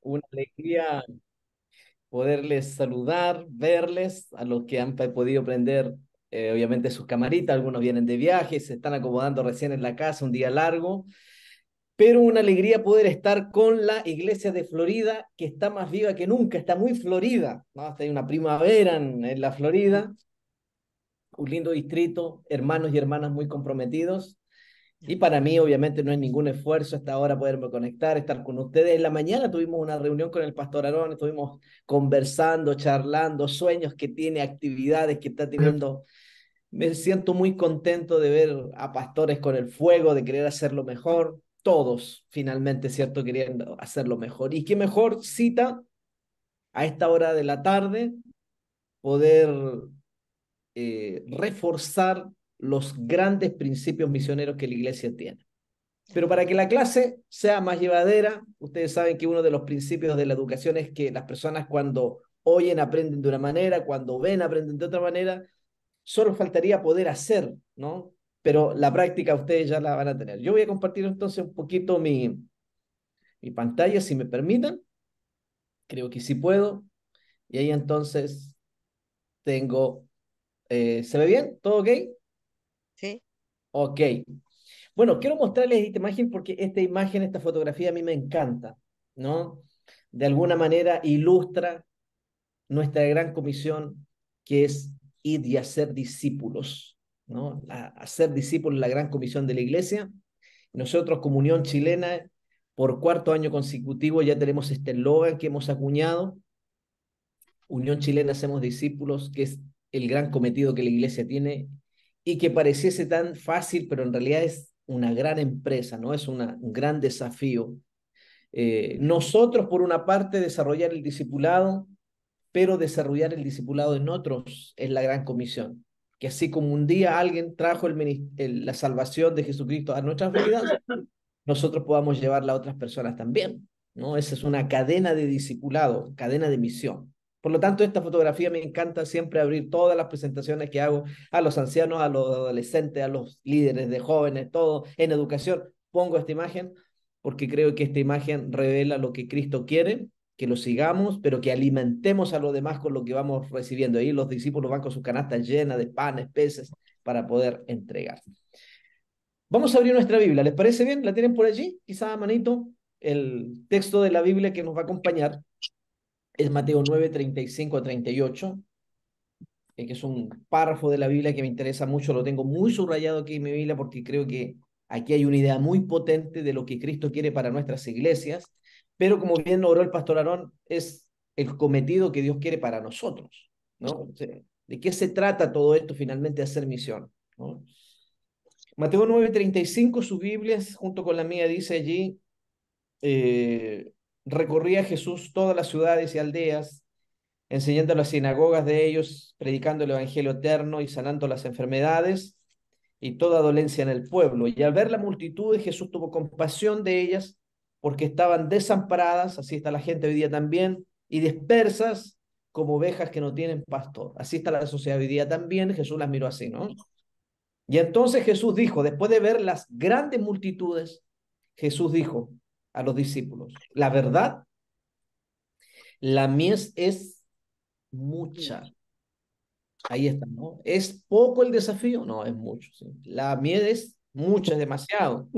Una alegría poderles saludar, verles, a los que han podido prender, obviamente, sus camaritas. Algunos vienen de viaje, se están acomodando recién en la casa, un día largo, pero una alegría poder estar con la iglesia de Florida, que está más viva que nunca, está muy florida, ¿no? Hasta hay una primavera en la Florida, un lindo distrito, hermanos y hermanas muy comprometidos. Y para mí, obviamente, no es ningún esfuerzo hasta ahora poderme conectar, estar con ustedes. En la mañana tuvimos una reunión con el pastor Aarón, estuvimos conversando, charlando, sueños que tiene, actividades que está teniendo. Me siento muy contento de ver a pastores con el fuego, de querer hacerlo mejor. Todos, finalmente, ¿cierto? Queriendo hacerlo mejor. Y qué mejor cita a esta hora de la tarde, poder reforzar los grandes principios misioneros que la iglesia tiene. Pero para que la clase sea más llevadera, ustedes saben que uno de los principios de la educación es que las personas cuando oyen aprenden de una manera, cuando ven aprenden de otra manera. Solo faltaría poder hacer, ¿no? Pero la práctica ustedes ya la van a tener. Yo voy a compartir entonces un poquito mi pantalla, si me permiten. Creo que sí puedo. Y ahí entonces tengo, ¿se ve bien? ¿Todo ok? Sí, Ok. Bueno, quiero mostrarles esta imagen porque esta imagen, esta fotografía a mí me encanta, ¿no? De alguna manera ilustra nuestra gran comisión, que es ir y hacer discípulos, ¿no? Hacer discípulos, la gran comisión de la iglesia. Nosotros, como Unión Chilena, por cuarto año consecutivo ya tenemos este eslogan que hemos acuñado: Unión Chilena Hacemos Discípulos, que es el gran cometido que la iglesia tiene y que pareciese tan fácil, pero en realidad es una gran empresa, ¿no? Es un gran desafío. Nosotros, por una parte, desarrollar el discipulado, pero desarrollar el discipulado en otros es la gran comisión. Que así como un día alguien trajo la salvación de Jesucristo a nuestras vidas, nosotros podamos llevarla a otras personas también, ¿no? Esa es una cadena de discipulado, cadena de misión. Por lo tanto, esta fotografía me encanta siempre abrir todas las presentaciones que hago a los ancianos, a los adolescentes, a los líderes de jóvenes, todo en educación. Pongo esta imagen porque creo que esta imagen revela lo que Cristo quiere, que lo sigamos, pero que alimentemos a los demás con lo que vamos recibiendo. Ahí los discípulos van con sus canastas llenas de panes, peces, para poder entregar. Vamos a abrir nuestra Biblia, ¿les parece bien? ¿La tienen por allí? Quizá a manito. El texto de la Biblia que nos va a acompañar es Mateo 9, 35 a 38, que es un párrafo de la Biblia que me interesa mucho, lo tengo muy subrayado aquí en mi Biblia porque creo que aquí hay una idea muy potente de lo que Cristo quiere para nuestras iglesias, pero como bien logró el pastor Aarón, es el cometido que Dios quiere para nosotros, ¿no? ¿De qué se trata todo esto finalmente? Hacer misión, ¿no? Mateo 9:35, sus Biblias, junto con la mía, dice allí: eh, recorría Jesús todas las ciudades y aldeas, enseñando en las sinagogas de ellos, predicando el evangelio eterno y sanando las enfermedades y toda dolencia en el pueblo. Y al ver la multitud, Jesús tuvo compasión de ellas, porque estaban desamparadas, así está la gente hoy día también, y dispersas como ovejas que no tienen pastor. Así está la sociedad hoy día también. Jesús las miró así, ¿no? Y entonces Jesús dijo, después de ver las grandes multitudes, Jesús dijo a los discípulos: la verdad, la mies es mucha. Ahí está, ¿no? ¿Es poco el desafío? No, es mucho, ¿sí? La mies es mucha, es demasiado.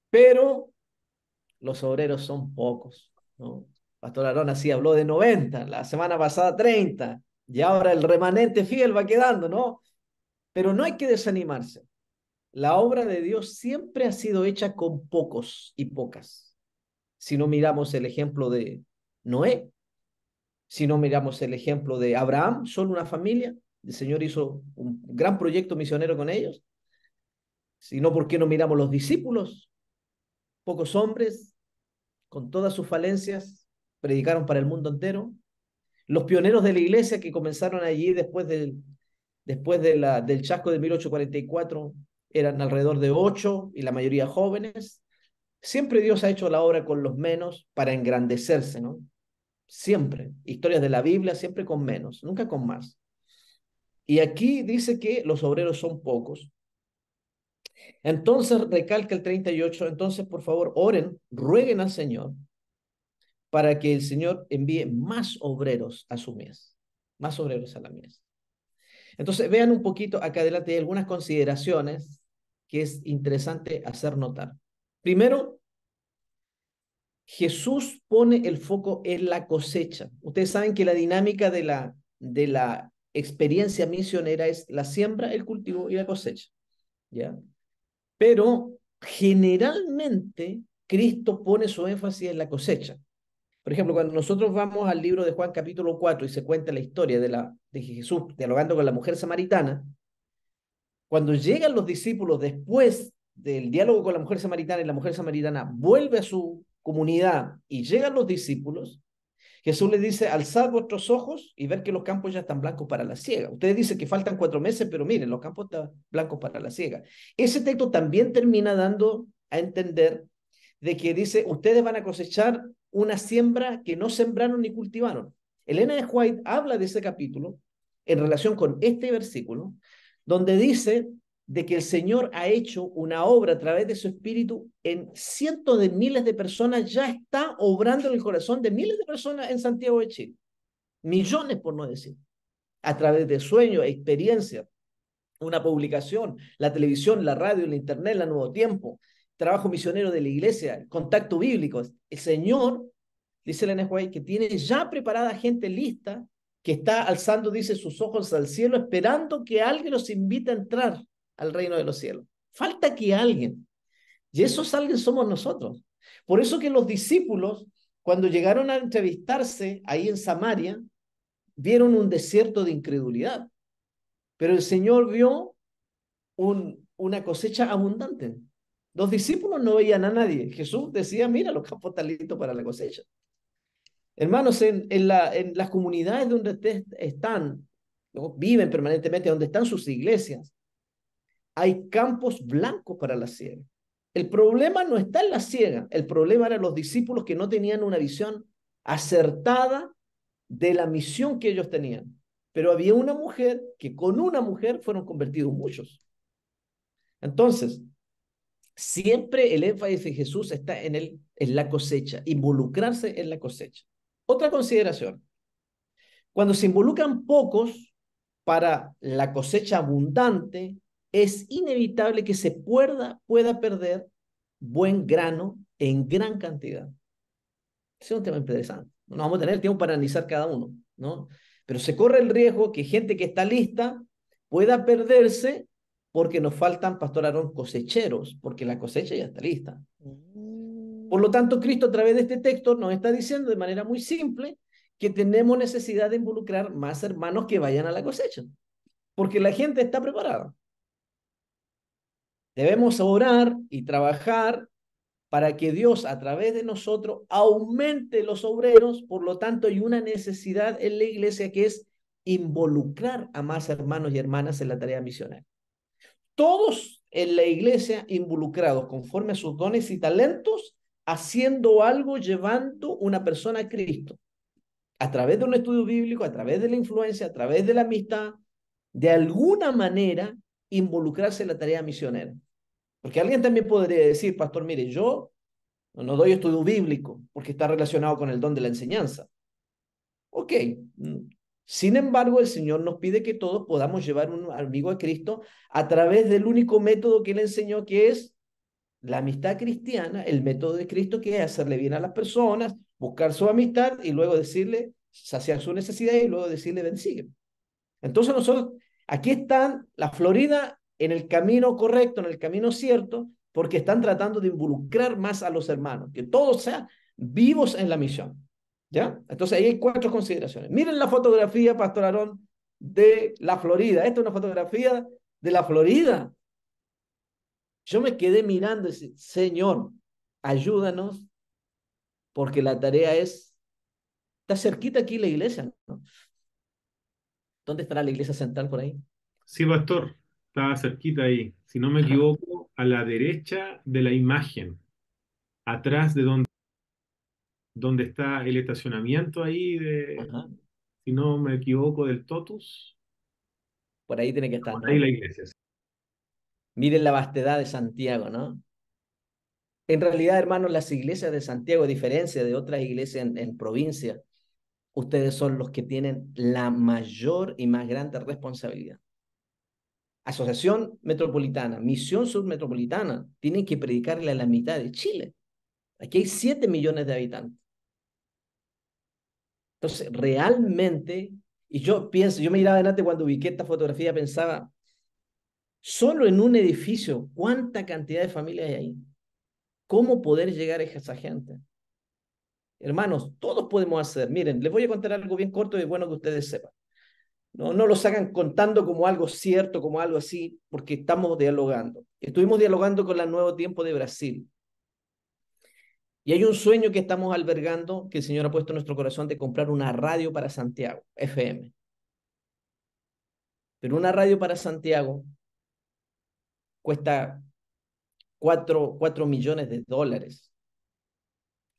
Pero los obreros son pocos, ¿no? Pastor Aarón así habló de 90, la semana pasada 30, y ahora el remanente fiel va quedando, ¿no? Pero no hay que desanimarse. La obra de Dios siempre ha sido hecha con pocos y pocas. Si no miramos el ejemplo de Noé, si no miramos el ejemplo de Abraham, solo una familia, el Señor hizo un gran proyecto misionero con ellos. Si no, ¿por qué no miramos los discípulos? Pocos hombres, con todas sus falencias, predicaron para el mundo entero. Los pioneros de la iglesia que comenzaron allí después del chasco de 1844 eran alrededor de 8 y la mayoría jóvenes. Siempre Dios ha hecho la obra con los menos para engrandecerse, ¿no? Siempre. Historias de la Biblia, siempre con menos, nunca con más. Y aquí dice que los obreros son pocos. Entonces recalca el 38, entonces por favor oren, rueguen al Señor para que el Señor envíe más obreros a su mies, más obreros a la mies. Entonces, vean un poquito, acá adelante hay algunas consideraciones que es interesante hacer notar. Primero, Jesús pone el foco en la cosecha. Ustedes saben que la dinámica de la experiencia misionera es la siembra, el cultivo y la cosecha, ¿ya? Pero generalmente Cristo pone su énfasis en la cosecha. Por ejemplo, cuando nosotros vamos al libro de Juan capítulo 4 y se cuenta la historia de Jesús dialogando con la mujer samaritana, cuando llegan los discípulos después del diálogo con la mujer samaritana y la mujer samaritana vuelve a su comunidad y llegan los discípulos, Jesús les dice, alzad vuestros ojos y ver que los campos ya están blancos para la siega. Ustedes dicen que faltan 4 meses, pero miren, los campos están blancos para la siega. Ese texto también termina dando a entender de que dice, ustedes van a cosechar una siembra que no sembraron ni cultivaron. Elena de White habla de ese capítulo en relación con este versículo, donde dice de que el Señor ha hecho una obra a través de su Espíritu en cientos de miles de personas, ya está obrando en el corazón de miles de personas en Santiago de Chile. Millones, por no decir. A través de sueños, experiencias, una publicación, la televisión, la radio, el internet, la Nuevo Tiempo, trabajo misionero de la iglesia, contacto bíblico. El Señor, dice la White, que tiene ya preparada gente lista, que está alzando, dice, sus ojos al cielo, esperando que alguien los invite a entrar al reino de los cielos. Falta que alguien. Y esos alguien somos nosotros. Por eso que los discípulos, cuando llegaron a entrevistarse ahí en Samaria, vieron un desierto de incredulidad. Pero el Señor vio una cosecha abundante. Los discípulos no veían a nadie. Jesús decía, mira, los campos están listos para la cosecha. Hermanos, en las comunidades donde ustedes están, ¿no? Viven permanentemente, donde están sus iglesias, hay campos blancos para la siega. El problema no está en la siega, el problema eran los discípulos que no tenían una visión acertada de la misión que ellos tenían. Pero había una mujer que con una mujer fueron convertidos muchos. Entonces, siempre el énfasis de Jesús está en la cosecha, involucrarse en la cosecha. Otra consideración, cuando se involucran pocos para la cosecha abundante, es inevitable que se pueda perder buen grano en gran cantidad. Ese es un tema interesante. No vamos a tener tiempo para analizar cada uno, ¿no? Pero se corre el riesgo que gente que está lista pueda perderse porque nos faltan, Pastor Aarón, cosecheros, porque la cosecha ya está lista. Por lo tanto, Cristo a través de este texto nos está diciendo de manera muy simple que tenemos necesidad de involucrar más hermanos que vayan a la cosecha, porque la gente está preparada. Debemos orar y trabajar para que Dios a través de nosotros aumente los obreros. Por lo tanto, hay una necesidad en la iglesia que es involucrar a más hermanos y hermanas en la tarea misionera. Todos en la iglesia involucrados conforme a sus dones y talentos, haciendo algo, llevando una persona a Cristo, a través de un estudio bíblico, a través de la influencia, a través de la amistad, de alguna manera involucrarse en la tarea misionera. Porque alguien también podría decir, pastor, mire, yo no doy estudio bíblico porque está relacionado con el don de la enseñanza. Ok. Sin embargo, el Señor nos pide que todos podamos llevar un amigo a Cristo a través del único método que Él enseñó, que es la amistad cristiana, el método de Cristo, que es hacerle bien a las personas, buscar su amistad y luego decirle, saciar su necesidad y luego decirle, ven, sigue. Entonces nosotros, aquí están la Florida en el camino correcto, en el camino cierto, porque están tratando de involucrar más a los hermanos, que todos sean vivos en la misión. ¿Ya? Entonces ahí hay 4 consideraciones. Miren la fotografía, Pastor Aarón, de la Florida. Esta es una fotografía de la Florida. Yo me quedé mirando y decía, Señor, ayúdanos, porque la tarea está cerquita aquí la iglesia, ¿no? ¿Dónde estará la iglesia central por ahí? Sí, pastor, estaba cerquita ahí. Si no me equivoco, a la derecha de la imagen, atrás de donde está el estacionamiento ahí, Ajá. si no me equivoco, del Totus. Por ahí tiene que estar, Por ahí ¿no? la iglesia. Miren la vastedad de Santiago, ¿no? En realidad, hermanos, las iglesias de Santiago, a diferencia de otras iglesias en provincia, ustedes son los que tienen la mayor y más grande responsabilidad. Asociación Metropolitana, Misión Submetropolitana, tienen que predicarle a la mitad de Chile. Aquí hay 7 millones de habitantes. Entonces, realmente, y yo pienso, yo me miraba adelante cuando ubiqué esta fotografía, pensaba, solo en un edificio, ¿cuánta cantidad de familias hay ahí? ¿Cómo poder llegar a esa gente? Hermanos, todos podemos hacer. Miren, les voy a contar algo bien corto y es bueno que ustedes sepan. No, no lo hagan contando como algo cierto, como algo así, porque estamos dialogando. Estuvimos dialogando con la Nuevo Tiempo de Brasil. Y hay un sueño que estamos albergando, que el Señor ha puesto en nuestro corazón, de comprar una radio para Santiago, FM. Pero una radio para Santiago cuesta 4 millones de dólares.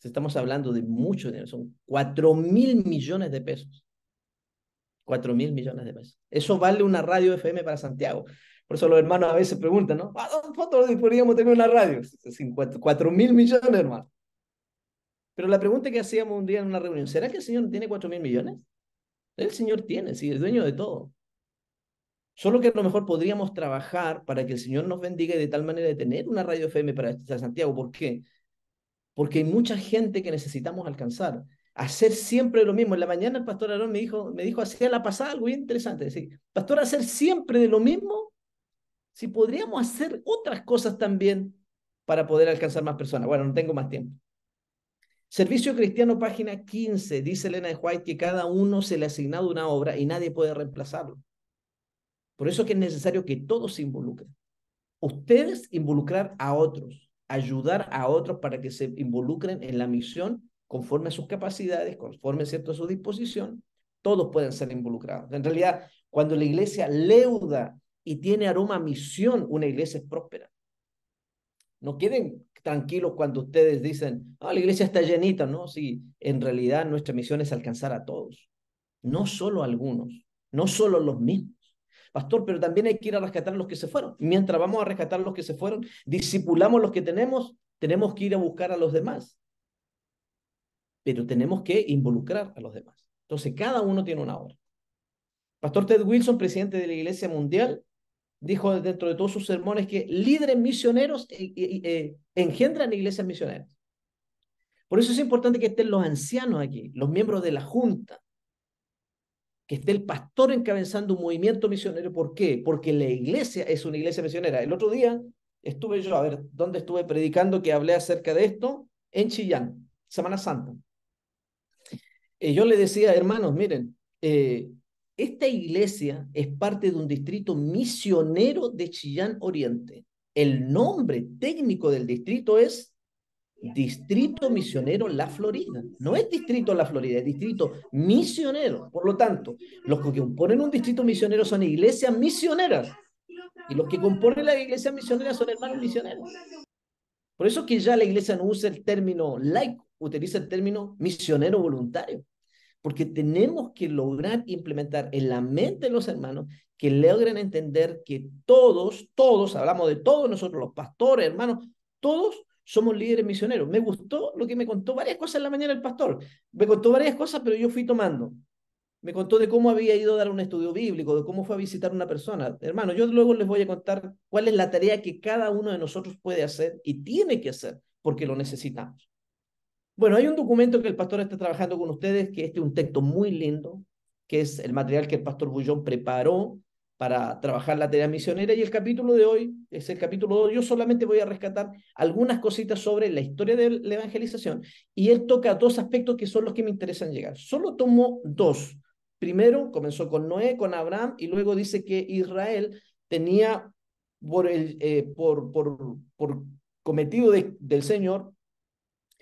Estamos hablando de mucho dinero, son 4.000 millones de pesos. 4.000 millones de pesos. Eso vale una radio FM para Santiago. Por eso los hermanos a veces preguntan, ¿no? ¿A dónde podríamos tener una radio? 4.000 millones, hermano. Pero la pregunta que hacíamos un día en una reunión, ¿será que el Señor no tiene 4.000 millones? El Señor tiene, sí, es dueño de todo. Solo que a lo mejor podríamos trabajar para que el Señor nos bendiga y de tal manera de tener una radio FM para Santiago. ¿Por qué? Porque hay mucha gente que necesitamos alcanzar. Hacer siempre lo mismo. En la mañana el pastor Aarón me dijo así a la pasada algo bien interesante. Decir, pastor, hacer siempre de lo mismo, si podríamos hacer otras cosas también para poder alcanzar más personas. Bueno, no tengo más tiempo. Servicio Cristiano, página 15, dice Elena de White que cada uno se le ha asignado una obra y nadie puede reemplazarlo. Por eso es que es necesario que todos se involucren. Ustedes involucrar a otros, ayudar a otros para que se involucren en la misión conforme a sus capacidades, conforme ¿cierto? A su disposición, todos pueden ser involucrados. En realidad, cuando la iglesia leuda y tiene aroma a misión, una iglesia es próspera. No queden tranquilos cuando ustedes dicen, ah, la iglesia está llenita, ¿no? Sí, en realidad nuestra misión es alcanzar a todos, no solo a algunos, no solo los mismos. Pastor, pero también hay que ir a rescatar a los que se fueron. Mientras vamos a rescatar a los que se fueron, discipulamos los que tenemos que ir a buscar a los demás. Pero tenemos que involucrar a los demás. Entonces, cada uno tiene una obra. Pastor Ted Wilson, presidente de la Iglesia Mundial, dijo dentro de todos sus sermones que líderes misioneros engendran iglesias misioneras. Por eso es importante que estén los ancianos aquí, los miembros de la junta, que esté el pastor encabezando un movimiento misionero. ¿Por qué? Porque la iglesia es una iglesia misionera. El otro día estuve yo, a ver, ¿dónde estuve predicando que hablé acerca de esto? En Chillán, Semana Santa. Yo le decía, hermanos, miren, esta iglesia es parte de un distrito misionero de Chillán Oriente. El nombre técnico del distrito es Distrito Misionero La Florida. No es Distrito La Florida, es Distrito Misionero. Por lo tanto, los que componen un distrito misionero son iglesias misioneras. Y los que componen las iglesias misioneras son hermanos misioneros. Por eso que ya la iglesia no usa el término laico, utiliza el término misionero voluntario. Porque tenemos que lograr implementar en la mente de los hermanos que logren entender que todos, hablamos de todos nosotros, los pastores, hermanos, todos somos líderes misioneros. Me gustó lo que me contó varias cosas en la mañana el pastor. Me contó varias cosas, pero yo fui tomando. Me contó de cómo había ido a dar un estudio bíblico, de cómo fue a visitar a una persona. Hermano, yo luego les voy a contar cuál es la tarea que cada uno de nosotros puede hacer y tiene que hacer, porque lo necesitamos. Bueno, hay un documento que el pastor está trabajando con ustedes, que este es un texto muy lindo, que es el material que el pastor Bullón preparó para trabajar la tarea misionera, y el capítulo de hoy es el capítulo 2. Yo solamente voy a rescatar algunas cositas sobre la historia de la evangelización, y él toca dos aspectos que son los que me interesan llegar. Solo tomó dos. Primero, comenzó con Noé, con Abraham, y luego dice que Israel tenía por cometido del Señor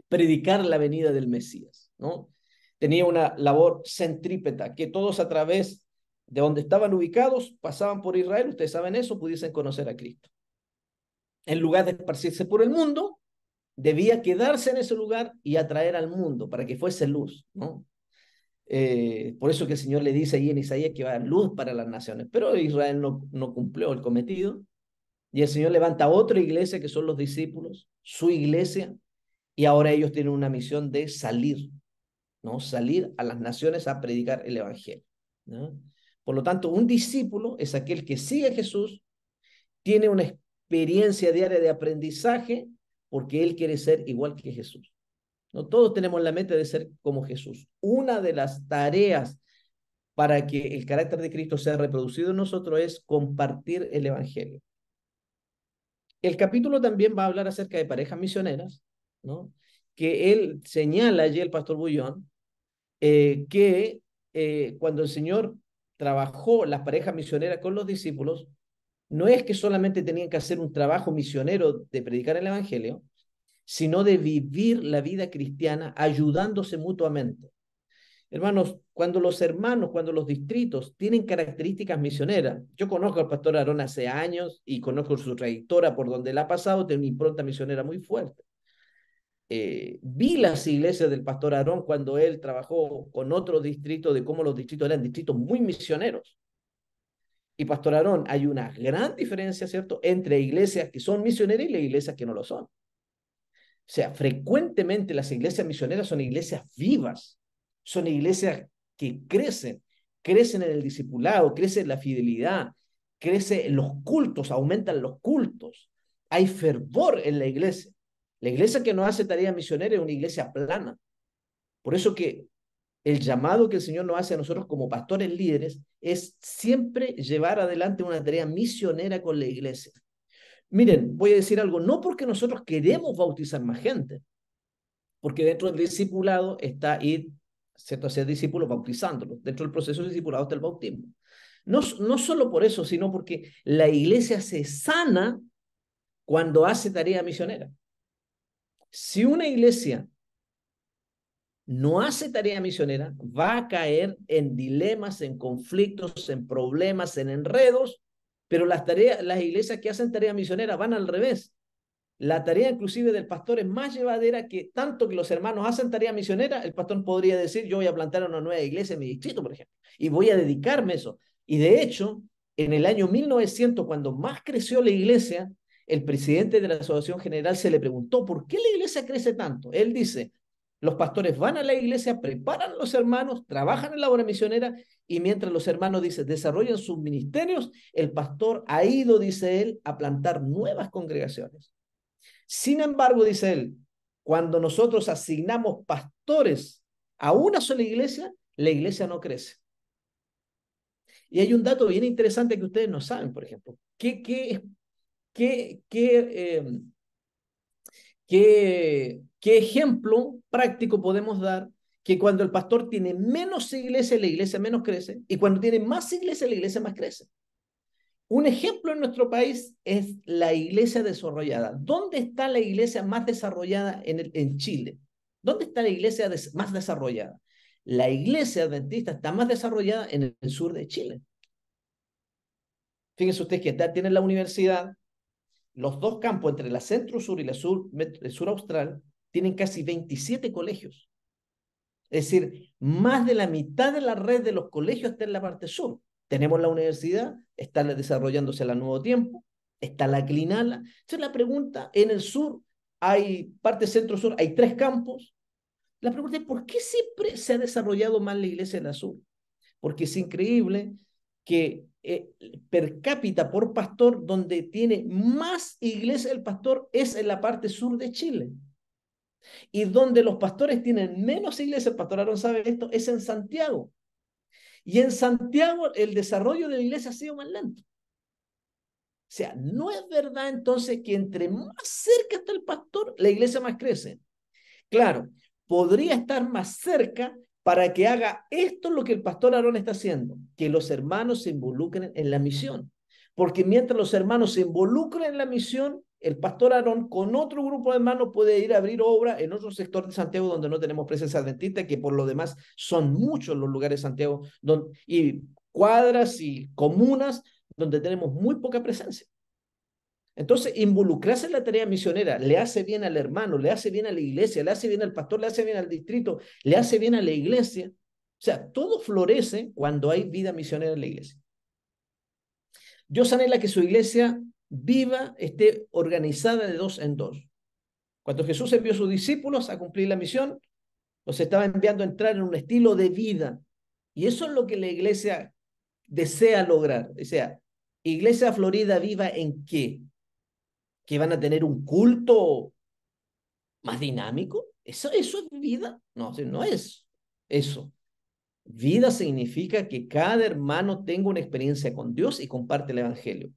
predicar la venida del Mesías, ¿no? Tenía una labor centrípeta, que todos a través de donde estaban ubicados pasaban por Israel, ustedes saben eso, pudiesen conocer a Cristo. En lugar de esparcirse por el mundo, debía quedarse en ese lugar y atraer al mundo para que fuese luz, ¿no? Por eso que el Señor le dice ahí en Isaías que va a dar luz para las naciones, pero Israel no cumplió el cometido. Y el Señor levanta otra iglesia que son los discípulos, su iglesia, y ahora ellos tienen una misión de salir, ¿no? Salir a las naciones a predicar el evangelio, ¿no? Por lo tanto, un discípulo es aquel que sigue a Jesús, tiene una experiencia diaria de aprendizaje porque él quiere ser igual que Jesús. No todos tenemos la meta de ser como Jesús. Una de las tareas para que el carácter de Cristo sea reproducido en nosotros es compartir el evangelio. El capítulo también va a hablar acerca de parejas misioneras, ¿no? Que él señala allí, el pastor Bullón, que cuando el Señor trabajó las parejas misioneras con los discípulos, no es que solamente tenían que hacer un trabajo misionero de predicar el evangelio, sino de vivir la vida cristiana ayudándose mutuamente. Hermanos, cuando los hermanos, cuando los distritos tienen características misioneras, yo conozco al pastor Aarón hace años y conozco su trayectoria por donde él ha pasado, tiene una impronta misionera muy fuerte. Vi las iglesias del pastor Aarón cuando él trabajó con otros distritos, de cómo los distritos eran distritos muy misioneros. Y pastor Aarón, hay una gran diferencia, ¿cierto?, entre iglesias que son misioneras y las iglesias que no lo son. O sea, frecuentemente las iglesias misioneras son iglesias vivas, son iglesias que crecen en el discipulado, crecen en la fidelidad, crecen en los cultos, aumentan los cultos. Hay fervor en la iglesia. La iglesia que no hace tarea misionera es una iglesia plana. Por eso que el llamado que el Señor nos hace a nosotros como pastores líderes es siempre llevar adelante una tarea misionera con la iglesia. Miren, voy a decir algo, no porque nosotros queremos bautizar más gente, porque dentro del discipulado está ir, ¿cierto?, a ser discípulos bautizándolos. Dentro del proceso de discipulado está el bautismo. No solo por eso, sino porque la iglesia se sana cuando hace tarea misionera. Si una iglesia no hace tarea misionera, va a caer en dilemas, en conflictos, en problemas, en enredos, pero las iglesias que hacen tarea misionera van al revés. La tarea inclusive del pastor es más llevadera, que tanto que los hermanos hacen tarea misionera, el pastor podría decir, yo voy a plantar una nueva iglesia en mi distrito, por ejemplo, y voy a dedicarme a eso. Y de hecho, en el año 1900, cuando más creció la iglesia, el presidente de la Asociación General se le preguntó, ¿por qué la iglesia crece tanto? Él dice, los pastores van a la iglesia, preparan a los hermanos, trabajan en la obra misionera, y mientras los hermanos, dice, desarrollan sus ministerios, el pastor ha ido, dice él, a plantar nuevas congregaciones. Sin embargo, dice él, cuando nosotros asignamos pastores a una sola iglesia, la iglesia no crece. Y hay un dato bien interesante que ustedes no saben, por ejemplo. ¿Qué ejemplo práctico podemos dar que cuando el pastor tiene menos iglesias, la iglesia menos crece, y cuando tiene más iglesias, la iglesia más crece? Un ejemplo en nuestro país es la iglesia desarrollada. ¿Dónde está la iglesia más desarrollada en Chile? ¿Dónde está la iglesia más desarrollada? La iglesia adventista está más desarrollada en el sur de Chile. Fíjense ustedes que tienen la universidad, los dos campos entre la centro-sur y la el sur austral, tienen casi 27 colegios. Es decir, más de la mitad de la red de los colegios está en la parte sur. Tenemos la universidad, está desarrollándose al nuevo tiempo, está la Clinala. Entonces la pregunta, en el sur hay parte centro-sur, hay 3 campos. La pregunta es, ¿por qué siempre se ha desarrollado más la iglesia en la sur? Porque es increíble que per cápita por pastor, donde tiene más iglesia el pastor es en la parte sur de Chile. Y donde los pastores tienen menos iglesias, el pastor Aarón sabe esto, es en Santiago. Y en Santiago el desarrollo de la iglesia ha sido más lento. O sea, no es verdad entonces que entre más cerca está el pastor, la iglesia más crece. Claro, podría estar más cerca para que haga esto lo que el pastor Aarón está haciendo, que los hermanos se involucren en la misión. Porque mientras los hermanos se involucren en la misión, el pastor Aarón con otro grupo de hermanos puede ir a abrir obra en otro sector de Santiago donde no tenemos presencia adventista, que por lo demás son muchos los lugares de Santiago y cuadras y comunas donde tenemos muy poca presencia. Entonces, involucrarse en la tarea misionera le hace bien al hermano, le hace bien a la iglesia, le hace bien al pastor, le hace bien al distrito, le hace bien a la iglesia. O sea, todo florece cuando hay vida misionera en la iglesia. Dios anhela que su iglesia viva esté organizada de dos en dos. Cuando Jesús envió a sus discípulos a cumplir la misión, los estaba enviando a entrar en un estilo de vida. Y eso es lo que la iglesia desea lograr. O sea, Iglesia Florida Viva, ¿en qué? ¿Que van a tener un culto más dinámico? ¿Eso es vida? No, no es eso. Vida significa que cada hermano tenga una experiencia con Dios y comparte el Evangelio.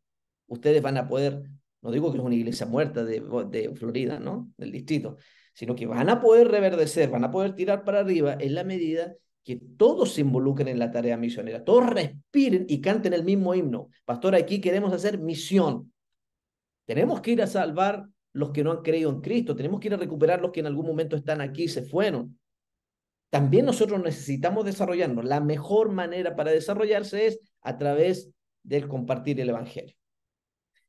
Ustedes van a poder, no digo que es una iglesia muerta de Florida, ¿no? Del distrito, sino que van a poder reverdecer, van a poder tirar para arriba en la medida que todos se involucren en la tarea misionera, todos respiren y canten el mismo himno. Pastor, aquí queremos hacer misión. Tenemos que ir a salvar los que no han creído en Cristo, tenemos que ir a recuperar los que en algún momento están aquí y se fueron. También nosotros necesitamos desarrollarnos. La mejor manera para desarrollarse es a través del compartir el Evangelio.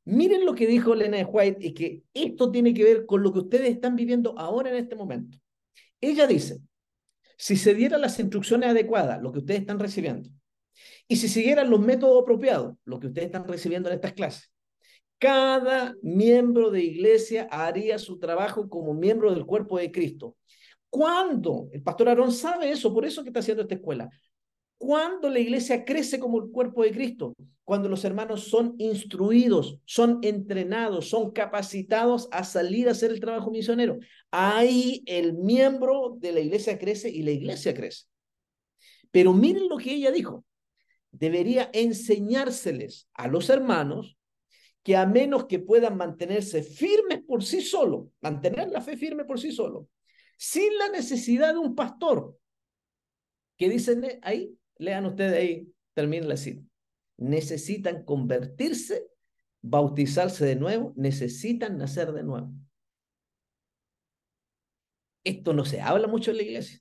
Miren lo que dijo Elena de White y que esto tiene que ver con lo que ustedes están viviendo ahora en este momento. Ella dice, si se dieran las instrucciones adecuadas, lo que ustedes están recibiendo, y si siguieran los métodos apropiados, lo que ustedes están recibiendo en estas clases, cada miembro de iglesia haría su trabajo como miembro del cuerpo de Cristo. ¿Cuándo? El pastor Aarón sabe eso, por eso que está haciendo esta escuela. ¿Cuándo la iglesia crece como el cuerpo de Cristo? Cuando los hermanos son instruidos, son entrenados, son capacitados a salir a hacer el trabajo misionero. Ahí el miembro de la iglesia crece y la iglesia crece. Pero miren lo que ella dijo. Debería enseñárseles a los hermanos que a menos que puedan mantenerse firmes por sí solos, mantener la fe firme por sí solos, sin la necesidad de un pastor, que dicen ahí, lean ustedes ahí, termina la cita. Necesitan convertirse, bautizarse de nuevo, necesitan nacer de nuevo. Esto no se habla mucho en la iglesia.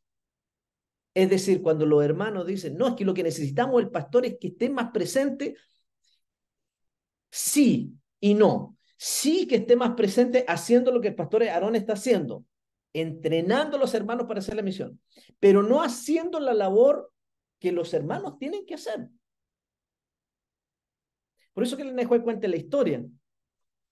Es decir, cuando los hermanos dicen, no, es que lo que necesitamos el pastor es que esté más presente, sí y no. Sí que esté más presente haciendo lo que el pastor Aarón está haciendo, entrenando a los hermanos para hacer la misión, pero no haciendo la labor que los hermanos tienen que hacer. Por eso que el NJ cuenta la historia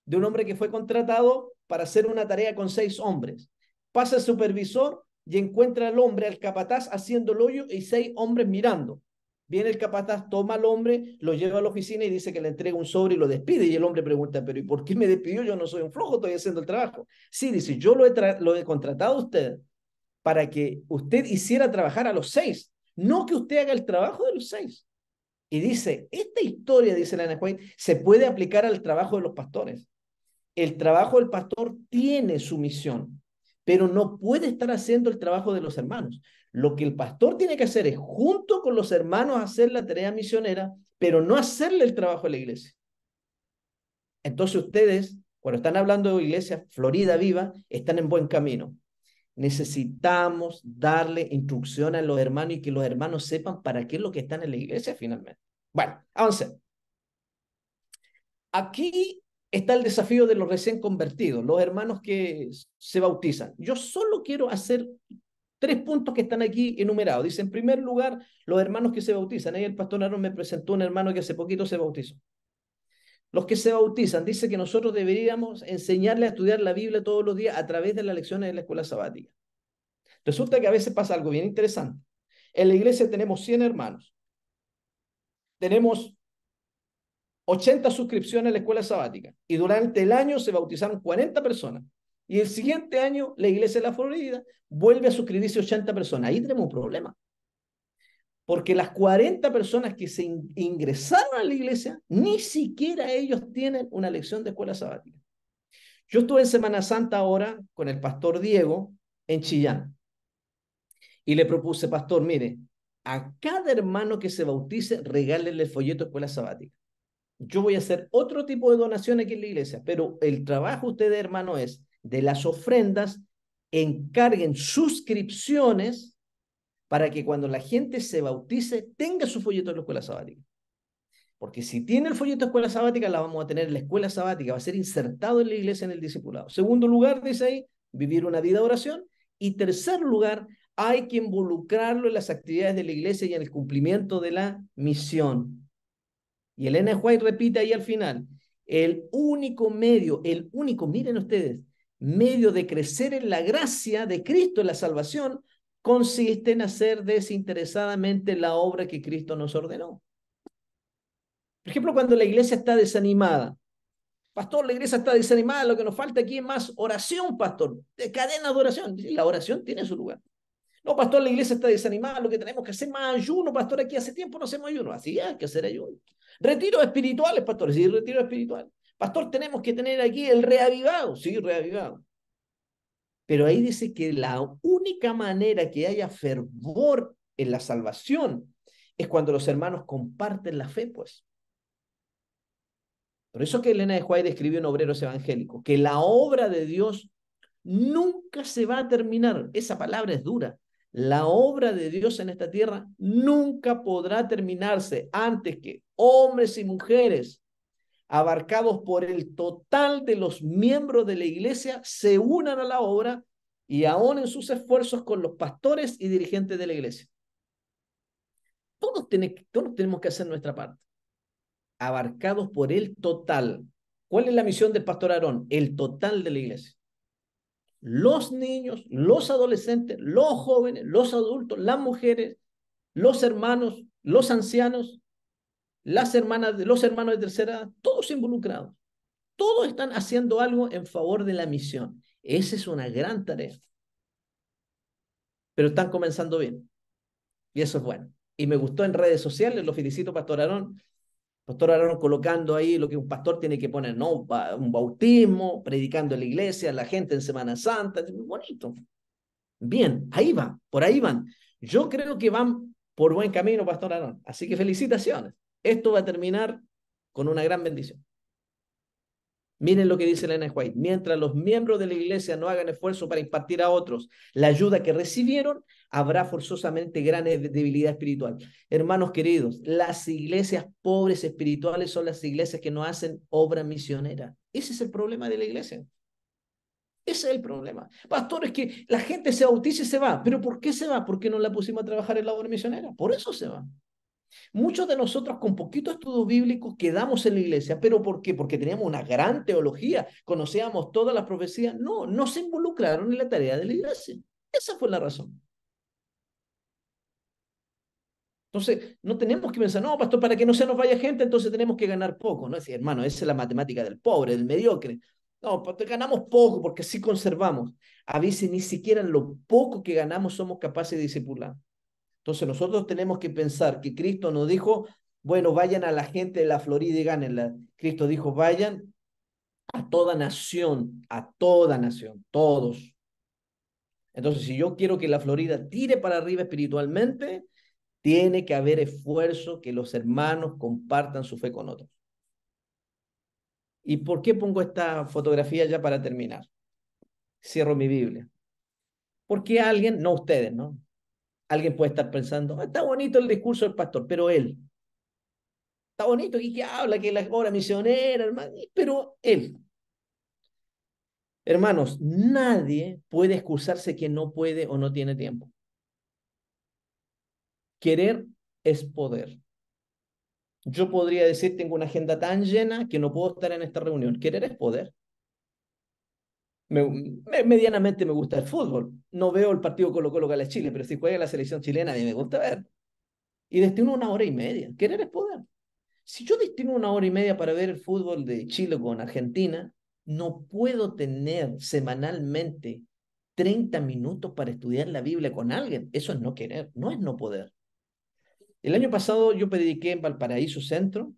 de un hombre que fue contratado para hacer una tarea con 6 hombres. Pasa el supervisor y encuentra al hombre, al capataz, haciendo el hoyo y 6 hombres mirando. Viene el capataz, toma al hombre, lo lleva a la oficina y dice que le entrega un sobre y lo despide. Y el hombre pregunta, pero ¿y por qué me despidió? Yo no soy un flojo, estoy haciendo el trabajo. Sí, dice, yo lo he contratado a usted para que usted hiciera trabajar a los 6, no que usted haga el trabajo de los 6. Y dice, esta historia, dice la Ana White, se puede aplicar al trabajo de los pastores. El trabajo del pastor tiene su misión, pero no puede estar haciendo el trabajo de los hermanos. Lo que el pastor tiene que hacer es, junto con los hermanos, hacer la tarea misionera, pero no hacerle el trabajo a la iglesia. Entonces ustedes, cuando están hablando de Iglesia Florida Viva, están en buen camino. Necesitamos darle instrucción a los hermanos y que los hermanos sepan para qué es lo que están en la iglesia finalmente. Bueno, avancemos. Aquí está el desafío de los recién convertidos, los hermanos que se bautizan. Yo solo quiero hacer 3 puntos que están aquí enumerados. Dice, en primer lugar, los hermanos que se bautizan. Ahí el pastor Aaron me presentó un hermano que hace poquito se bautizó. Los que se bautizan, dice que nosotros deberíamos enseñarle a estudiar la Biblia todos los días a través de las lecciones de la escuela sabática. Resulta que a veces pasa algo bien interesante. En la iglesia tenemos 100 hermanos. Tenemos 80 suscripciones a la escuela sabática y durante el año se bautizaron 40 personas. Y el siguiente año la iglesia de la Florida vuelve a suscribirse 80 personas. Ahí tenemos un problema. Porque las 40 personas que se ingresaron a la iglesia, ni siquiera ellos tienen una lección de escuela sabática. Yo estuve en Semana Santa ahora con el pastor Diego en Chillán. Y le propuse, pastor, mire, a cada hermano que se bautice, regálenle el folleto de escuela sabática. Yo voy a hacer otro tipo de donación aquí en la iglesia, pero el trabajo ustedes, hermano, es de las ofrendas, encarguen suscripciones para que cuando la gente se bautice tenga su folleto de la escuela sabática. Porque si tiene el folleto de escuela sabática, la vamos a tener en la escuela sabática, va a ser insertado en la iglesia en el discipulado. Segundo lugar, dice ahí, vivir una vida de oración. Y tercer lugar, hay que involucrarlo en las actividades de la iglesia y en el cumplimiento de la misión. Y Elena White repite ahí al final, El único medio, miren ustedes, medio de crecer en la gracia de Cristo, en la salvación, consiste en hacer desinteresadamente la obra que Cristo nos ordenó. Por ejemplo, cuando la iglesia está desanimada, pastor, la iglesia está desanimada, lo que nos falta aquí es más oración, pastor, de cadena de oración. La oración tiene su lugar. No, pastor, la iglesia está desanimada, lo que tenemos que hacer más ayuno, pastor, aquí hace tiempo no hacemos ayuno. Así hay que hacer ayuno. Retiros espirituales, pastor, sí, retiro espiritual. Pastor, tenemos que tener aquí el reavivado, sí, reavivado. Pero ahí dice que la única manera que haya fervor en la salvación es cuando los hermanos comparten la fe, pues. Por eso que Elena de White escribió en Obreros Evangélicos, que la obra de Dios nunca se va a terminar. Esa palabra es dura. La obra de Dios en esta tierra nunca podrá terminarse antes que hombres y mujeres abarcados por el total de los miembros de la iglesia se unan a la obra y aún en sus esfuerzos con los pastores y dirigentes de la iglesia. Todos tenemos que hacer nuestra parte, abarcados por el total. ¿Cuál es la misión del pastor Aarón? El total de la iglesia. Los niños, los adolescentes, los jóvenes, los adultos, las mujeres, los hermanos, los ancianos, las hermanas, los hermanos de tercera edad, todos involucrados. Todos están haciendo algo en favor de la misión. Esa es una gran tarea. Pero están comenzando bien. Y eso es bueno. Y me gustó en redes sociales, lo felicito, Pastor Aarón. Pastor Aarón colocando ahí lo que un pastor tiene que poner, ¿no? Un bautismo, predicando en la iglesia, la gente en Semana Santa. Es muy bonito. Bien, ahí va, por ahí van. Yo creo que van por buen camino, Pastor Aarón. Así que felicitaciones. Esto va a terminar con una gran bendición. Miren lo que dice Elena White. Mientras los miembros de la iglesia no hagan esfuerzo para impartir a otros la ayuda que recibieron, habrá forzosamente gran debilidad espiritual. Hermanos queridos, las iglesias pobres espirituales son las iglesias que no hacen obra misionera. Ese es el problema de la iglesia. Ese es el problema. Pastor, es que la gente se bautiza y se va. ¿Pero por qué se va? Porque no la pusimos a trabajar en la obra misionera. Por eso se va. Muchos de nosotros con poquito estudio bíblico quedamos en la iglesia, ¿pero por qué? Porque teníamos una gran teología, conocíamos todas las profecías. No, no se involucraron en la tarea de la iglesia. Esa fue la razón. Entonces, no tenemos que pensar, no, pastor, para que no se nos vaya gente, entonces tenemos que ganar poco. No es decir, hermano, esa es la matemática del pobre, del mediocre. No, pastor, ganamos poco porque sí conservamos. A veces ni siquiera en lo poco que ganamos somos capaces de discipular. Entonces nosotros tenemos que pensar que Cristo nos dijo, bueno, vayan a la gente de la Florida y gánenla. Cristo dijo, vayan a toda nación, todos. Entonces, si yo quiero que la Florida tire para arriba espiritualmente, tiene que haber esfuerzo que los hermanos compartan su fe con otros. ¿Y por qué pongo esta fotografía ya para terminar? Cierro mi Biblia. Porque alguien, no ustedes, ¿no? Alguien puede estar pensando, está bonito el discurso del pastor, pero él, está bonito y que habla que la obra misionera, hermano, pero él. Hermanos, nadie puede excusarse que no puede o no tiene tiempo. Querer es poder. Yo podría decir, tengo una agenda tan llena que no puedo estar en esta reunión. Querer es poder. Medianamente me gusta el fútbol. No veo el partido Colo-Colo Gales Chile, pero si juega la selección chilena, a mí me gusta ver. Y destino 1 hora y media. Querer es poder. Si yo destino 1 hora y media para ver el fútbol de Chile con Argentina, no puedo tener semanalmente 30 minutos para estudiar la Biblia con alguien. Eso es no querer, no es no poder. El año pasado yo prediqué en Valparaíso Centro,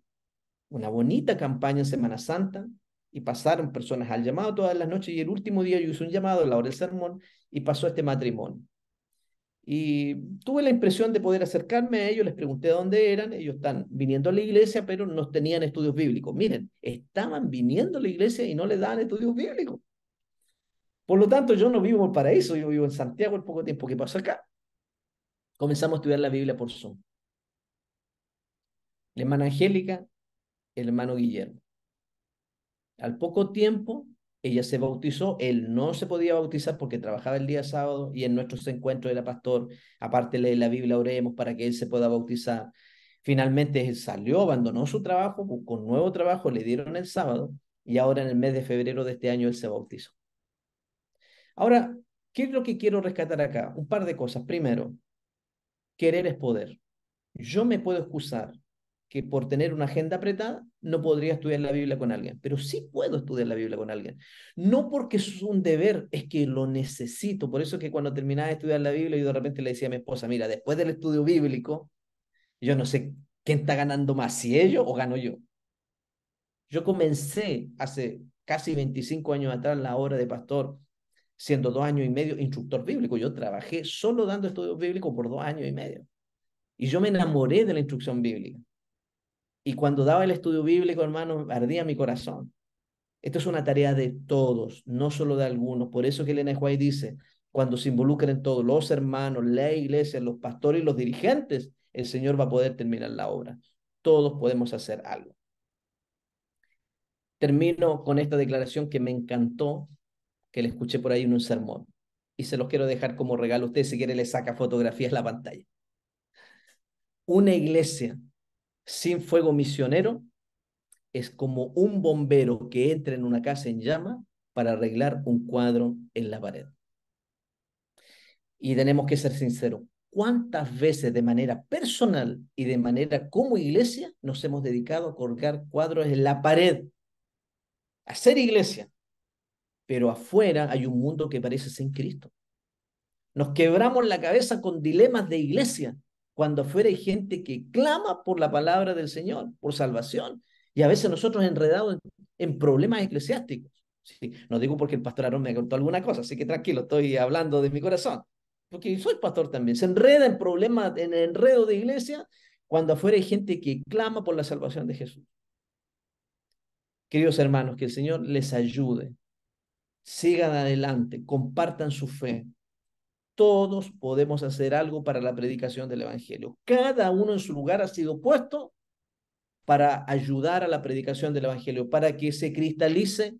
una bonita campaña en Semana Santa, y pasaron personas al llamado todas las noches, y el último día yo hice un llamado a la hora del sermón, y pasó este matrimonio. Y tuve la impresión de poder acercarme a ellos, les pregunté dónde eran, ellos están viniendo a la iglesia, pero no tenían estudios bíblicos. Miren, estaban viniendo a la iglesia y no les daban estudios bíblicos. Por lo tanto, yo no vivo en el paraíso, yo vivo en Santiago el poco tiempo que paso acá. Comenzamos a estudiar la Biblia por Zoom. La hermana Angélica, el hermano Guillermo. Al poco tiempo, ella se bautizó, él no se podía bautizar porque trabajaba el día sábado y en nuestros encuentros era pastor, aparte de la Biblia oremos para que él se pueda bautizar. Finalmente él salió, abandonó su trabajo, buscó un nuevo trabajo, le dieron el sábado y ahora en el mes de febrero de este año él se bautizó. Ahora, ¿qué es lo que quiero rescatar acá? Un par de cosas. Primero, querer es poder. Yo me puedo excusar que por tener una agenda apretada no podría estudiar la Biblia con alguien, pero sí puedo estudiar la Biblia con alguien. No porque es un deber, es que lo necesito. Por eso es que cuando terminaba de estudiar la Biblia, yo de repente le decía a mi esposa, mira, después del estudio bíblico, yo no sé quién está ganando más, si ellos o gano yo. Yo comencé hace casi 25 años atrás la obra de pastor, siendo 2 años y medio instructor bíblico. Yo trabajé solo dando estudios bíblicos por 2 años y medio. Y yo me enamoré de la instrucción bíblica. Y cuando daba el estudio bíblico, hermano, ardía mi corazón. Esto es una tarea de todos, no solo de algunos. Por eso que Elena White dice, cuando se involucren todos, los hermanos, la iglesia, los pastores y los dirigentes, el Señor va a poder terminar la obra. Todos podemos hacer algo. Termino con esta declaración que me encantó, que le escuché por ahí en un sermón. Y se los quiero dejar como regalo. Usted, si quiere, le saca fotografías a la pantalla. Una iglesia sin fuego misionero es como un bombero que entra en una casa en llama para arreglar un cuadro en la pared. Y tenemos que ser sinceros. ¿Cuántas veces de manera personal y de manera como iglesia nos hemos dedicado a colgar cuadros en la pared? A ser iglesia. Pero afuera hay un mundo que parece sin Cristo. Nos quebramos la cabeza con dilemas de iglesia, cuando afuera hay gente que clama por la palabra del Señor, por salvación, y a veces nosotros enredados en problemas eclesiásticos. Sí, no digo porque el pastor Aarón me contó alguna cosa, así que tranquilo, estoy hablando de mi corazón, porque soy pastor también. Se enreda en problemas, en enredo de iglesia, cuando afuera hay gente que clama por la salvación de Jesús. Queridos hermanos, que el Señor les ayude, sigan adelante, compartan su fe. Todos podemos hacer algo para la predicación del Evangelio. Cada uno en su lugar ha sido puesto para ayudar a la predicación del Evangelio, para que se cristalice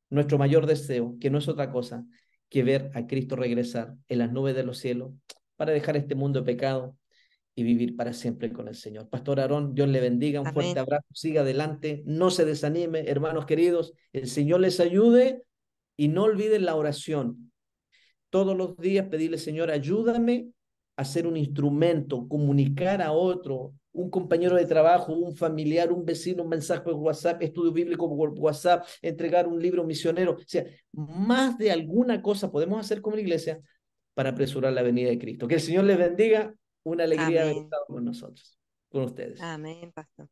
nuestro mayor deseo, que no es otra cosa que ver a Cristo regresar en las nubes de los cielos, para dejar este mundo de pecado y vivir para siempre con el Señor. Pastor Aarón, Dios le bendiga, un fuerte Amén. abrazo, siga adelante, no se desanime, hermanos queridos, el Señor les ayude y no olviden la oración. Todos los días pedirle, Señor, ayúdame a ser un instrumento, comunicar a otro, un compañero de trabajo, un familiar, un vecino, un mensaje por WhatsApp, estudio bíblico por WhatsApp, entregar un libro misionero. O sea, más de alguna cosa podemos hacer como iglesia para apresurar la venida de Cristo. Que el Señor les bendiga. Una alegría haber Amén. estado con nosotros, con ustedes. Amén, pastor.